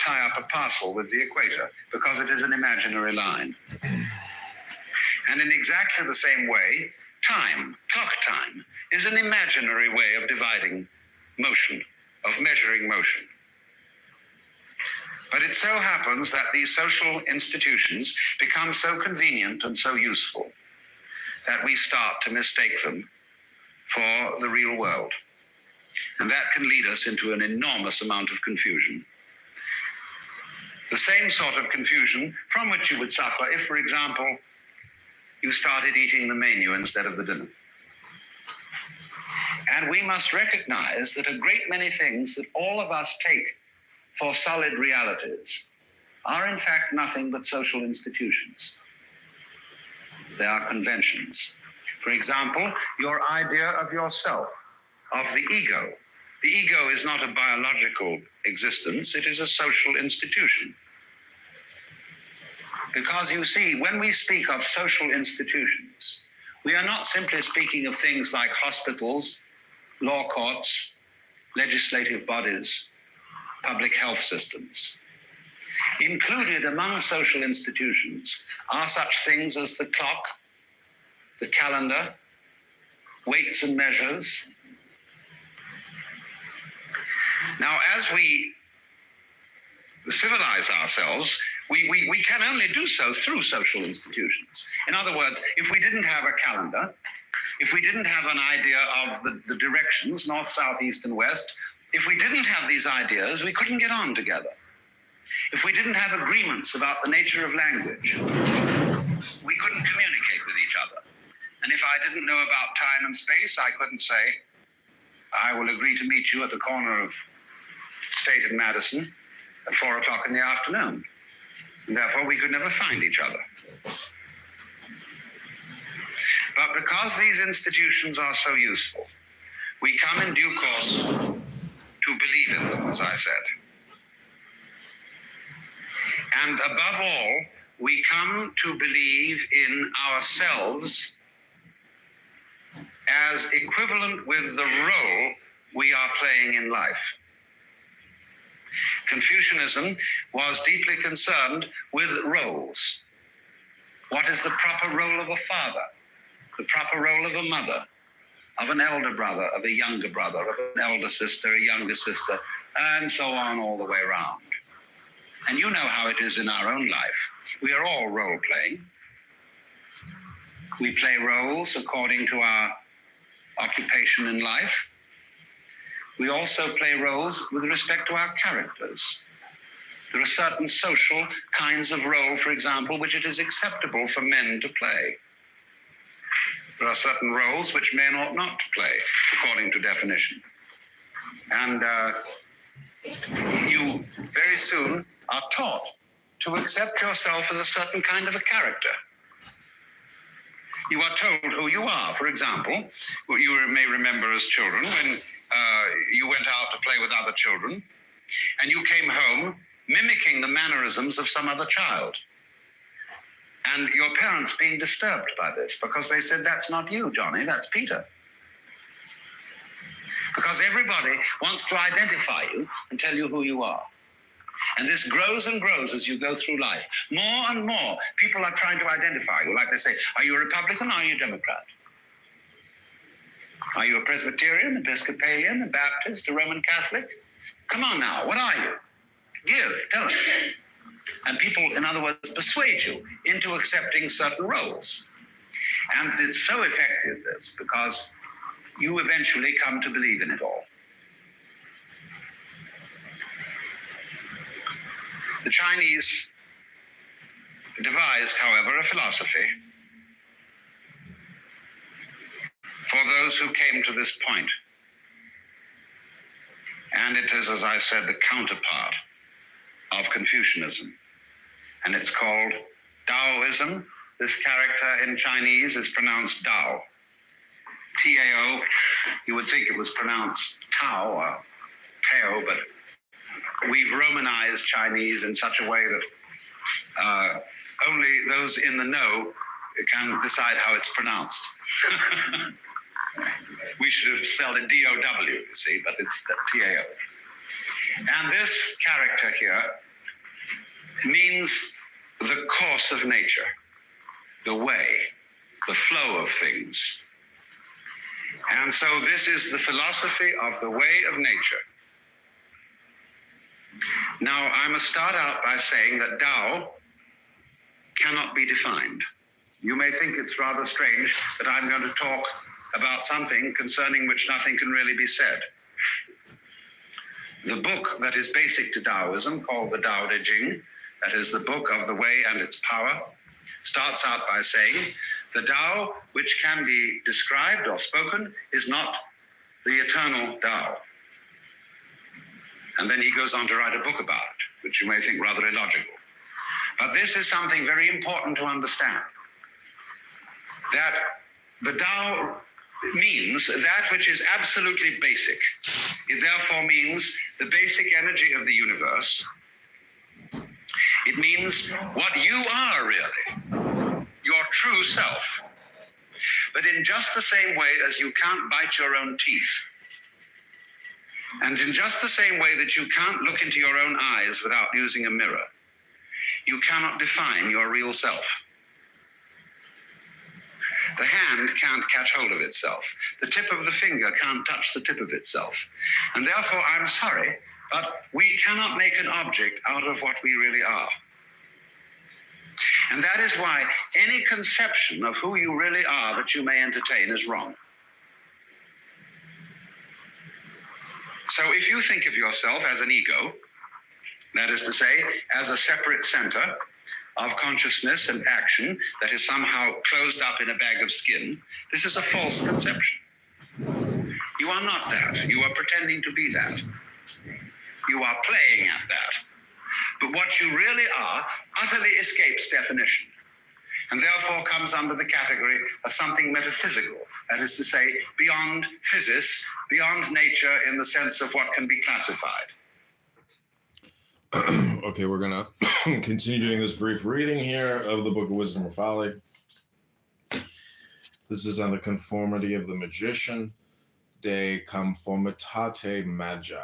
tie up a parcel with the equator because it is an imaginary line. And in exactly the same way, time, clock time, is an imaginary way of dividing motion, of measuring motion. But it so happens that these social institutions become so convenient and so useful that we start to mistake them for the real world. And that can lead us into an enormous amount of confusion. The same sort of confusion from which you would suffer if, for example, you started eating the menu instead of the dinner. And we must recognize that a great many things that all of us take for solid realities are in fact nothing but social institutions. They are conventions. For example, your idea of yourself, of the ego. The ego is not a biological existence, it is a social institution. Because you see, when we speak of social institutions, we are not simply speaking of things like hospitals, law courts, legislative bodies, public health systems. Included among social institutions are such things as the clock, the calendar, weights and measures. Now, as we civilize ourselves, we can only do so through social institutions. In other words, if we didn't have a calendar, if we didn't have an idea of the directions, north, south, east, and west, if we didn't have these ideas, we couldn't get on together. If we didn't have agreements about the nature of language, we couldn't communicate with each other. And if I didn't know about time and space, I couldn't say, I will agree to meet you at the corner of State and Madison at 4 o'clock in the afternoon. And therefore, we could never find each other. But because these institutions are so useful, we come in due course to believe in them, as I said. And above all, we come to believe in ourselves as equivalent with the role we are playing in life. Confucianism was deeply concerned with roles. What is the proper role of a father? The proper role of a mother, of an elder brother, of a younger brother, of an elder sister, a younger sister, and so on all the way around. And you know how it is in our own life. We are all role-playing. We play roles according to our occupation in life. We also play roles with respect to our characters. There are certain social kinds of role, for example, which it is acceptable for men to play. There are certain roles which men ought not to play, according to definition. And you very soon are taught to accept yourself as a certain kind of a character. You are told who you are. For example, you may remember as children when you went out to play with other children and you came home mimicking the mannerisms of some other child. And your parents being disturbed by this because they said, that's not you, Johnny, that's Peter. Because everybody wants to identify you and tell you who you are. And this grows and grows as you go through life. More and more people are trying to identify you. Like they say, are you a Republican or are you a Democrat? Are you a Presbyterian, Episcopalian, a Baptist, a Roman Catholic? Come on now, what are you? Tell us. And people, in other words, persuade you into accepting certain roles. And it's so effective, this, because you eventually come to believe in it all. The Chinese devised, however, a philosophy for those who came to this point. And it is, as I said, the counterpart of Confucianism. And it's called Taoism. This character in Chinese is pronounced Tao. T-A-O. You would think it was pronounced Tao or Tao, but we've Romanized Chinese in such a way that only those in the know can decide how it's pronounced. We should have spelled it D-O-W, you see, but it's T-A-O. And this character here means the course of nature, the way, the flow of things. And so this is the philosophy of the way of nature. Now, I must start out by saying that Tao cannot be defined. You may think it's rather strange that I'm going to talk about something concerning which nothing can really be said. The book that is basic to Taoism, called the Tao Te Ching, that is the book of the way and its power, starts out by saying, the Tao which can be described or spoken is not the eternal Tao. And then he goes on to write a book about it, which you may think rather illogical. But this is something very important to understand, that the Tao means that which is absolutely basic. It therefore means the basic energy of the universe. It means what you are really, your true self. But in just the same way as you can't bite your own teeth, and in just the same way that you can't look into your own eyes without using a mirror, you cannot define your real self. The hand can't catch hold of itself. The tip of the finger can't touch the tip of itself. And therefore, I'm sorry, but we cannot make an object out of what we really are. And that is why any conception of who you really are that you may entertain is wrong. So if you think of yourself as an ego, that is to say, as a separate center of consciousness and action that is somehow closed up in a bag of skin, this is a false conception. You are not that. You are pretending to be that. You are playing at that. But what you really are utterly escapes definition, and therefore comes under the category of something metaphysical, that is to say, beyond physis, beyond nature in the sense of what can be classified. Okay, we're going to continue doing this brief reading here of the Book of Wisdom or Folly. This is on the conformity of the magician, De Conformitate Magi.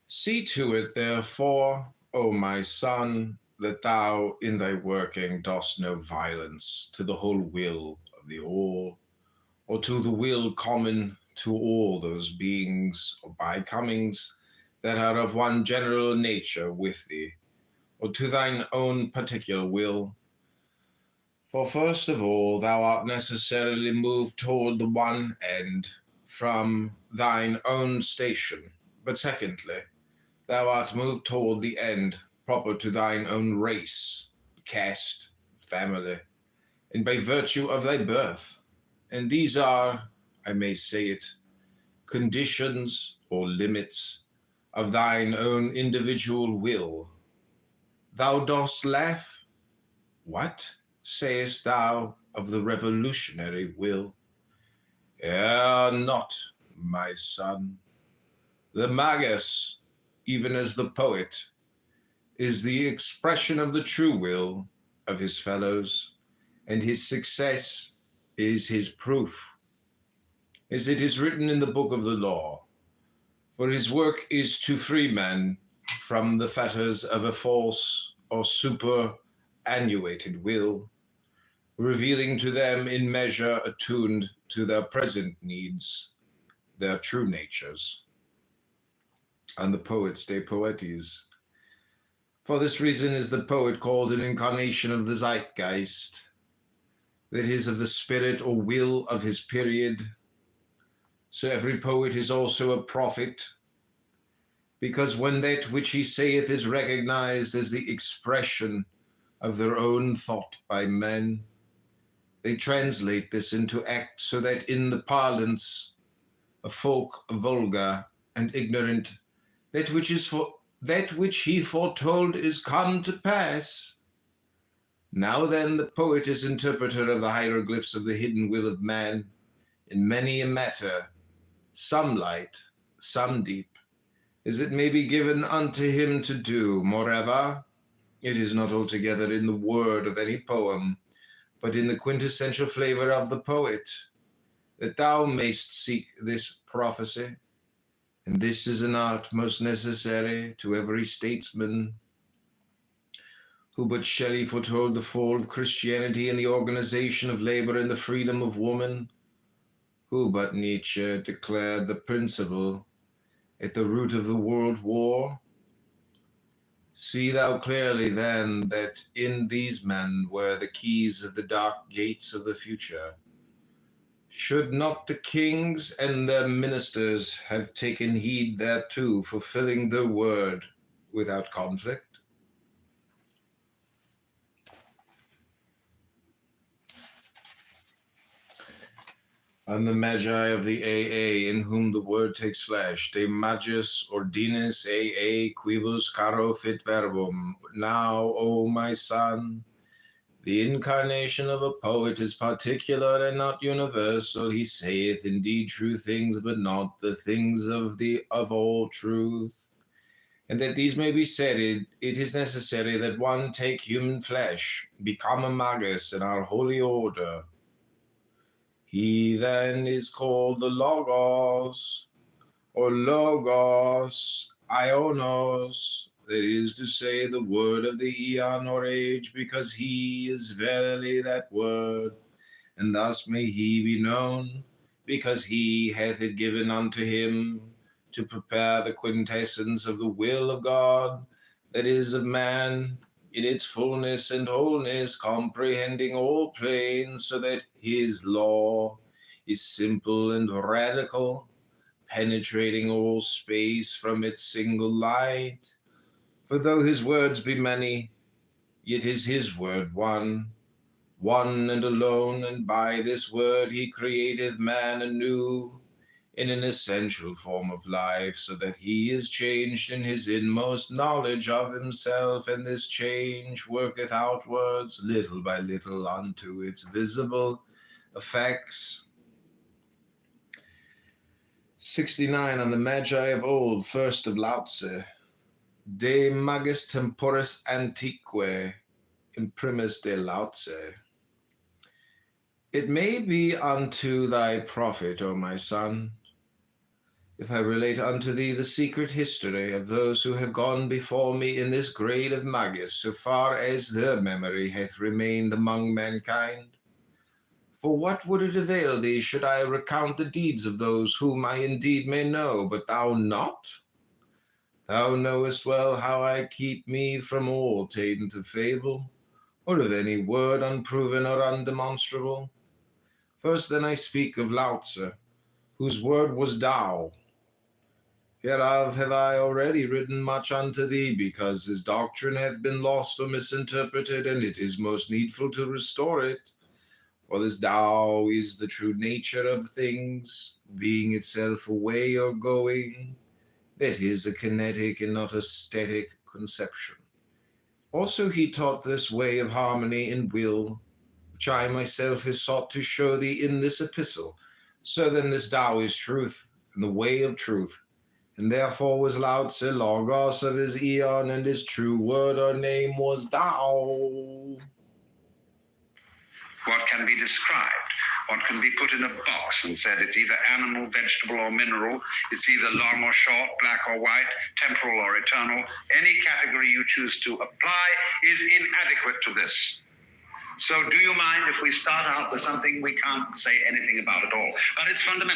See to it, therefore, O my son, that thou in thy working dost no violence to the whole will of the all, or to the will common to all those beings or bicomings that are of one general nature with thee, or to thine own particular will. For first of all, thou art necessarily moved toward the one end from thine own station, but secondly, thou art moved toward the end proper to thine own race, caste, family, and by virtue of thy birth. And these are, I may say it, conditions or limits of thine own individual will. Thou dost laugh? What sayest thou of the revolutionary will? Err not, my son. The magus, even as the poet, is the expression of the true will of his fellows, and his success is his proof. As it is written in the book of the law, for his work is to free men from the fetters of a false or superannuated will, revealing to them in measure attuned to their present needs, their true natures. And the poets, de poetes. For this reason is the poet called an incarnation of the zeitgeist, that is, of the spirit or will of his period. So every poet is also a prophet, because when that which he saith is recognized as the expression of their own thought by men, they translate this into act, so that in the parlance of folk vulgar and ignorant, that which he foretold is come to pass. Now then, the poet is interpreter of the hieroglyphs of the hidden will of man, in many a matter, some light, some deep, as it may be given unto him to do. Moreover, it is not altogether in the word of any poem, but in the quintessential flavor of the poet, that thou mayst seek this prophecy. And this is an art most necessary to every statesman who but Shelley foretold the fall of Christianity and the organization of labor and the freedom of woman, who but Nietzsche declared the principle at the root of the world war. See thou clearly then that in these men were the keys of the dark gates of the future. Should not the kings and their ministers have taken heed thereto, fulfilling their word without conflict? On the Magi of the AA, in whom the word takes flesh, de magis ordinis AA quibus caro fit verbum. Now, O my son, the incarnation of a poet is particular and not universal. He saith indeed true things, but not the things of all truth. And that these may be said, it is necessary that one take human flesh, become a magus in our holy order. He then is called the Logos, or Logos Ionos, that is to say, the word of the eon or age, because he is verily that word. And thus may he be known, because he hath it given unto him to prepare the quintessence of the will of God, that is of man, in its fullness and wholeness, comprehending all planes, so that his law is simple and radical, penetrating all space from its single light. For though his words be many, yet is his word one and alone, and by this word he createth man anew, in an essential form of life, so that he is changed in his inmost knowledge of himself, and this change worketh outwards little by little unto its visible effects. 69 on the Magi of old, first of Lao Tzu. De magis temporis antiquae, imprimis de Lao Tzu. It may be unto thy profit, O my son, if I relate unto thee the secret history of those who have gone before me in this grade of magus, so far as their memory hath remained among mankind. For what would it avail thee should I recount the deeds of those whom I indeed may know, but thou not? Thou knowest well how I keep me from all taint of fable, or of any word unproven or undemonstrable. First then I speak of Lao Tzu, whose word was Tao. Hereof have I already written much unto thee, because his doctrine hath been lost or misinterpreted, and it is most needful to restore it. For this Tao is the true nature of things, being itself a way or going, that is a kinetic and not a static conception. Also he taught this way of harmony and will, which I myself have sought to show thee in this epistle. So then this Tao is truth, and the way of truth, and therefore was Lao Tzu Logos of his eon, and his true word or name was Tao. What can be described, what can be put in a box and said it's either animal, vegetable, or mineral, it's either long or short, black or white, temporal or eternal, any category you choose to apply is inadequate to this. So do you mind if we start out with something we can't say anything about at all? But it's fundamental.